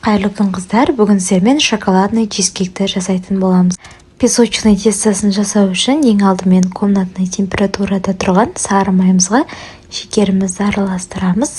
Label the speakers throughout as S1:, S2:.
S1: Қайырлы күн қыздар, бүгін сіздермен шоколадный чизкекті жасайтын боламыз. Песочный тестасын жасау үшін ең алдымен комнатный температурада тұрған сары майымызға шекерімізді араластырамыз.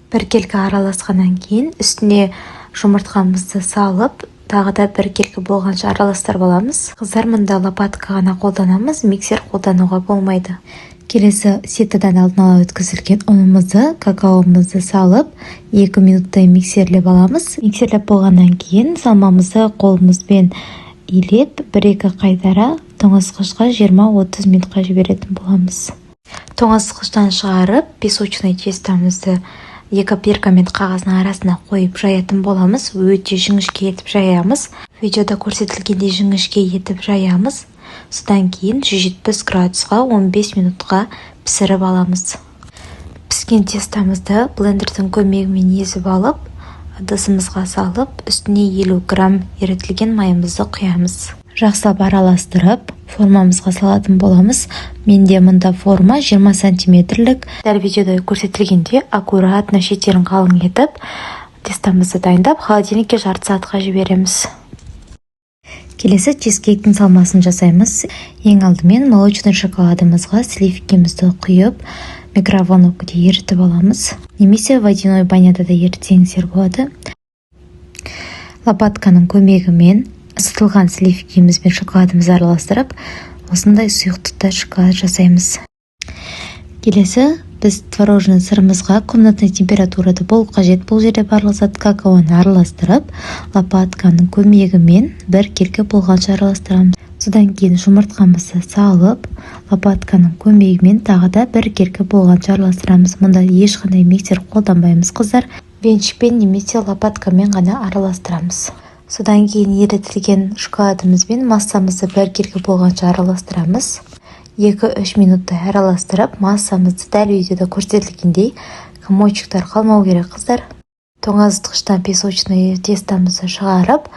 S1: Біркелкі араласқаннан кейін үстіне жұмыртқамызды салып, тағы да біркелкі болғанша араластырып аламыз. Қыздар, мұнда лопатка ғана қолданамыз, миксер қолдануға болмайды. Келесі сетадан алдын ала өткізілген ұнымызды, какаомызды салып, 2 минуттай миксерлеп аламыз. Миксерлеп болғаннан кейін салмамызды қолымызбен илеп, 1-2 қайтара тоңазытқышқа 20-30 минутқа жіберетін боламыз. Тоңазытқыштан шығарып, песочный тестамызды 2 пергамент қағазының арасына қойып жаятын боламыз. Өте жіңішке етіп жаямыз. Видеода көрсетілгендей жіңішке етіп жаямыз. Содан кейін 170 градусқа 15 минутқа пісіріп аламыз. Піскен тестамызды блендердің көмегімен езіп алып, ыдысымызға салып, үстіне 50 грамм ерітілген майымызды құямыз. Жақсылап араластырып, формамызға салатын боламыз. Менде мұнда форма 20 сантиметрлік. Дәл видеода көрсетілгенде аккуратно шеттерін қалың етіп, тестамызды дайындап, холодильникке жарты сағатқа жібереміз. Келесі чизкейктің салмасын жасаймыз. Ең алдымен молочный шоколадымызға сливкімізді құйып, микроволновкада ерітіп аламыз. Немесе водяной баняда да ерітсеңіздер болады. Лопатканың көмегімен ысытылған сливкіміз бен шоколадымызды араластырып, осындай сұйықтықта шоколад жасаймыз. Келесі біз творожный сырымызға комнатный температурада болу қажет. Бұл жерде барлық зат какаоны араластырып, лопатканың көмегімен біркелкі болғанша араластырамыз. Содан кейін жұмыртқамызды салып, лопатканың көмегімен тағы да біркелкі болғанша араластырамыз. Мұнда ешқандай миксер қолданбаймыз, қыздар. Венчикпен немесе лопаткамен ғана араластырамыз. Содан кейін ерітілген шоколадымызбен массамызды біркелкі болғанша араластырамыз. 2-3 минутта араластырып, массамызды дәл видеода көрсетілгендей комочектар қалмау керек, қыздар. Тоңазытқыштан песочный тестамызды шығарып,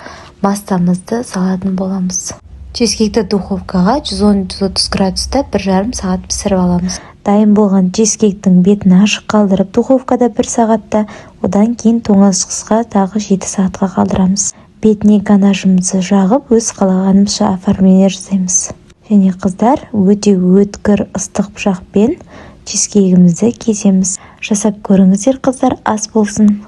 S1: массамызды салатын боламыз. Чизкекті духовкаға 110-130 градуста 1,5 сағат пісіріп аламыз. Дайын болған чизкектің бетін ашық қалдырып, духовкада 1 сағатта, одан кейін тоңазытқышқа тағы 7 сағатқа қалдырамыз. Бетіне ганашымызды жағып, өз қалағанымызша оформление жасаймыз. Және қыздар, өте өткір ыстық пышақпен чизкегімізді кесеміз. Жасап көріңіздер, қыздар, ас болсын.